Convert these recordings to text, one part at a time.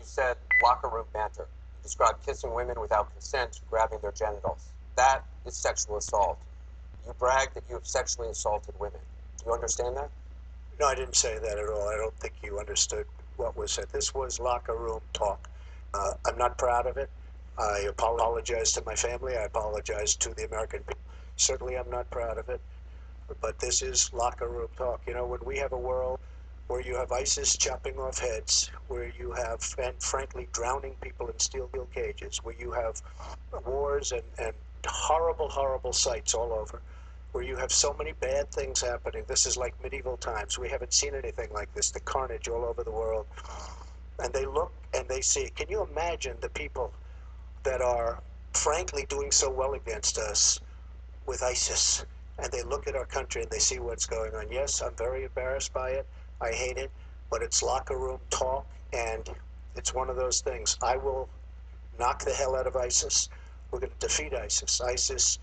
said locker room banter. You described kissing women without consent, grabbing their genitals. That is sexual assault. You brag that you have sexually assaulted women. Do you understand that? No, I didn't say that at all. I don't think you understood what was said. This was locker room talk. I'm not proud of it. I apologize to my family. I apologize to the American people. Certainly, I'm not proud of it. But this is locker room talk. You know, when we have a world where you have ISIS chopping off heads, where you have, and frankly, drowning people in steel cages, where you have wars and horrible, horrible sights all over, where you have so many bad things happening. This is like medieval times. We haven't seen anything like this, the carnage all over the world. And they look and they see. Can you imagine the people that are frankly doing so well against us with ISIS? And they look at our country and they see what's going on. Yes, I'm very embarrassed by it. I hate it, but it's locker room talk, and it's one of those things. I will knock the hell out of ISIS. We're going to defeat ISIS. ISIS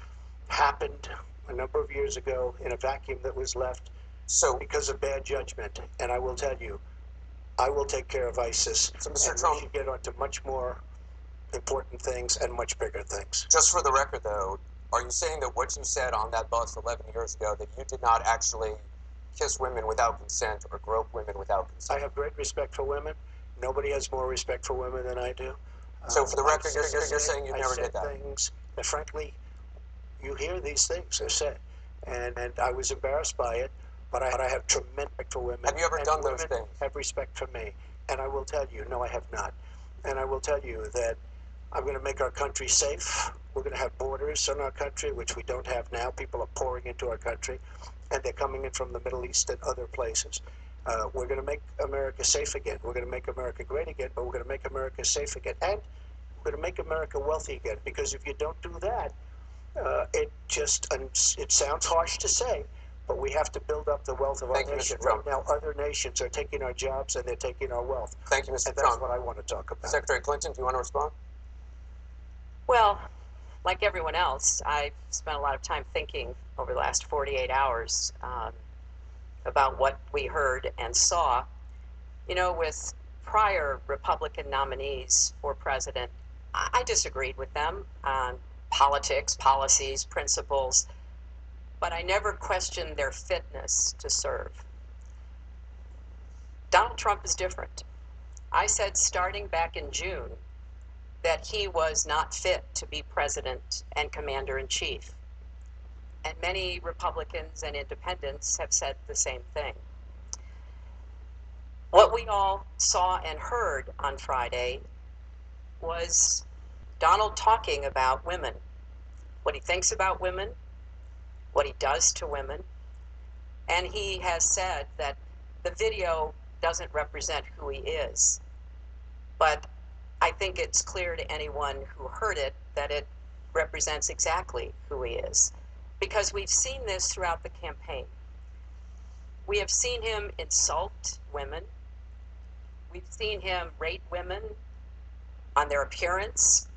happened a number of years ago in a vacuum that was left because of bad judgment. And I will tell you, I will take care of ISIS. So, Mr. Trump, we should get on to much more important things and much bigger things. Just for the record, though, are you saying that what you said on that bus 11 years ago, that you did not actually kiss women without consent or grope women without consent? I have great respect for women. Nobody has more respect for women than I do. So for the record, you're saying you never did that? Things that, frankly, you hear these things are said. And I was embarrassed by it, but I have tremendous respect for women. Have you ever done those things? Have respect for me. And I will tell you, no, I have not. And I will tell you that I'm going to make our country safe. We're going to have borders in our country, which we don't have now. People are pouring into our country, and they're coming in from the Middle East and other places. We're going to make America safe again. We're going to make America great again, but we're going to make America safe again. And we're going to make America wealthy again, because if you don't do that, it sounds harsh to say, but we have to build up the wealth of our nation. Right now, other nations are taking our jobs and they're taking our wealth. Thank you, Mr. And Trump. that's what I want to talk about. Secretary Clinton, do you want to respond? Well, like everyone else, I've spent a lot of time thinking over the last 48 hours about what we heard and saw. You know, with prior Republican nominees for president, I disagreed with them on politics, policies, principles, but I never questioned their fitness to serve. Donald Trump is different. I said starting back in June that he was not fit to be president and commander-in-chief. And many Republicans and independents have said the same thing. What we all saw and heard on Friday was Donald talking about women, what he thinks about women, what he does to women, and he has said that the video doesn't represent who he is. But I think it's clear to anyone who heard it that it represents exactly who he is, because we've seen this throughout the campaign. We have seen him insult women. We've seen him rate women on their appearance,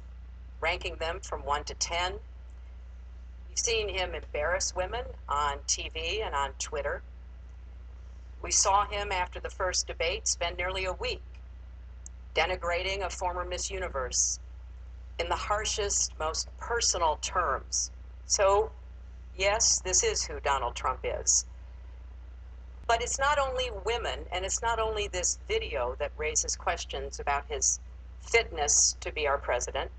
ranking them from 1 to 10. We've seen him embarrass women on TV and on Twitter. We saw him after the first debate spend nearly a week denigrating a former Miss Universe in the harshest, most personal terms. So, yes, this is who Donald Trump is. But it's not only women, and it's not only this video that raises questions about his fitness to be our president,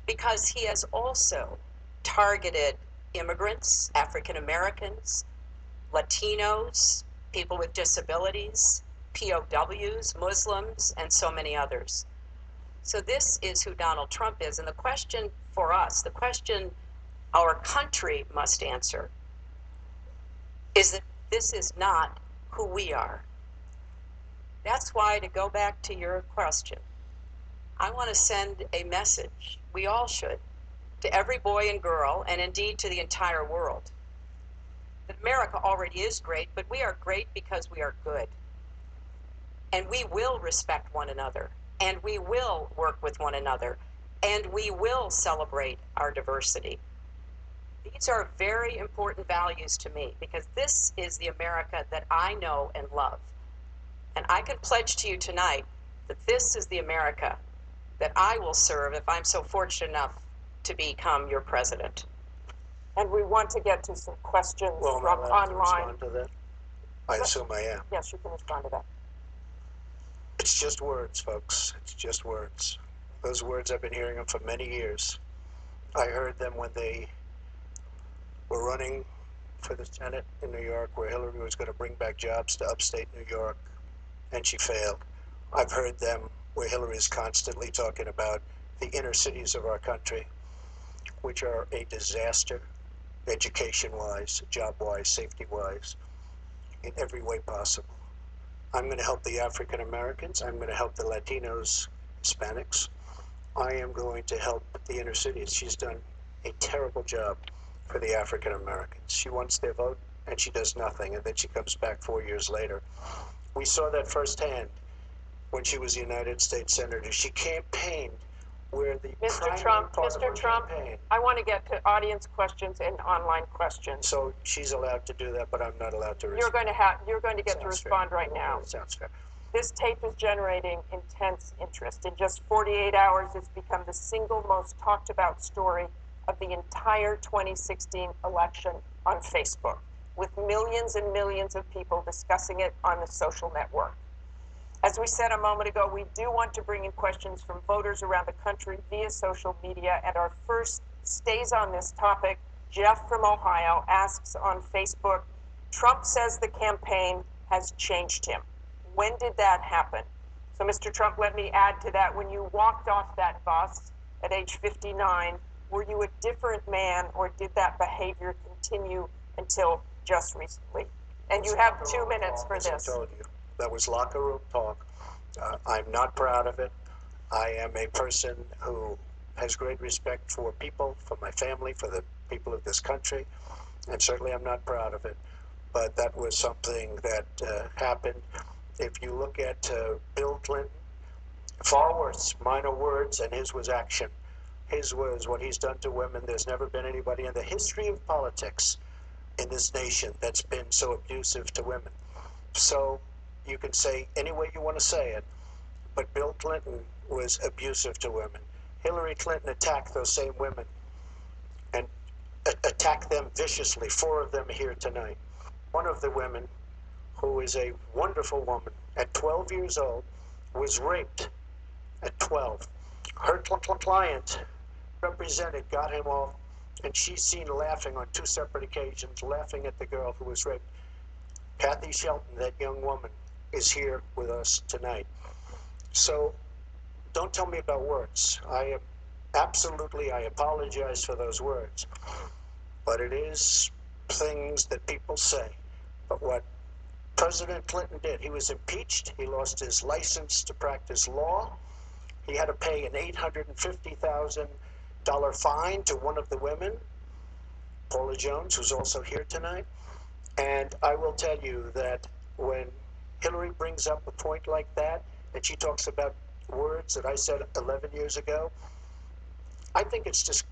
because he has also targeted immigrants, African Americans, Latinos, people with disabilities, POWs, Muslims, and so many others. So this is who Donald Trump is. And the question for us, the question our country must answer, is that this is not who we are. That's why, to go back to your question, I want to send a message, we all should, to every boy and girl, and indeed to the entire world, that America already is great, but we are great because we are good. And we will respect one another, and we will work with one another, and we will celebrate our diversity. These are very important values to me, because this is the America that I know and love. And I can pledge to you tonight that this is the America that I will serve if I'm so fortunate enough to become your president. And we want to get to some questions Well, am I from allowed to online. respond to that? I assume I am. Yes, you can respond to that. It's just words, folks. It's just words. Those words, I've been hearing them for many years. I heard them when they were running for the Senate in New York, where Hillary was going to bring back jobs to upstate New York, and she failed. I've heard them where Hillary is constantly talking about the inner cities of our country, which are a disaster, education-wise, job-wise, safety-wise, in every way possible. I'm going to help the African Americans. I'm going to help the Latinos, Hispanics. I am going to help the inner cities. She's done a terrible job for the African Americans. She wants their vote and she does nothing, and then she comes back 4 years later. We saw that firsthand when she was a United States Senator. She campaigned where the Mr. Trump, part of her campaign. I want to get to audience questions and online questions. So she's allowed to do that, but I'm not allowed to You're going to get to Sounds fair. respond right now. Sounds fair. This tape is generating intense interest. In just 48 hours, it's become the single most talked about story of the entire 2016 election on Facebook, with millions and millions of people discussing it on the social network. As we said a moment ago, we do want to bring in questions from voters around the country via social media, and our first stays on this topic. Jeff from Ohio asks on Facebook, Trump says the campaign has changed him. When did that happen? So, Mr. Trump, let me add to that. When you walked off that bus at age 59, were you a different man, or did that behavior continue until just recently? And you have 2 minutes for As I this. told you, that was locker room talk. I'm not proud of it. I am a person who has great respect for people, for my family, for the people of this country, and certainly I'm not proud of it. But that was something that happened. If you look at Bill Clinton, far worse, minor words, and his was action. His was what he's done to women. There's never been anybody in the history of politics in this nation that's been so abusive to women. So you can say any way you want to say it, but Bill Clinton was abusive to women. Hillary Clinton attacked those same women and attacked them viciously. 4 of them here tonight. One of the women, who is a wonderful woman, at 12 years old, was raped at 12. Her client represented, got him off, and she's seen laughing on 2 separate occasions, laughing at the girl who was raped. Kathy Shelton, that young woman, is here with us tonight. So don't tell me about words. I apologize for those words. But it is things that people say. But what President Clinton did, he was impeached. He lost his license to practice law. He had to pay an $850,000 fine to one of the women, Paula Jones, who's also here tonight. And I will tell you that when Hillary brings up a point like that, and she talks about words that I said 11 years ago, I think it's just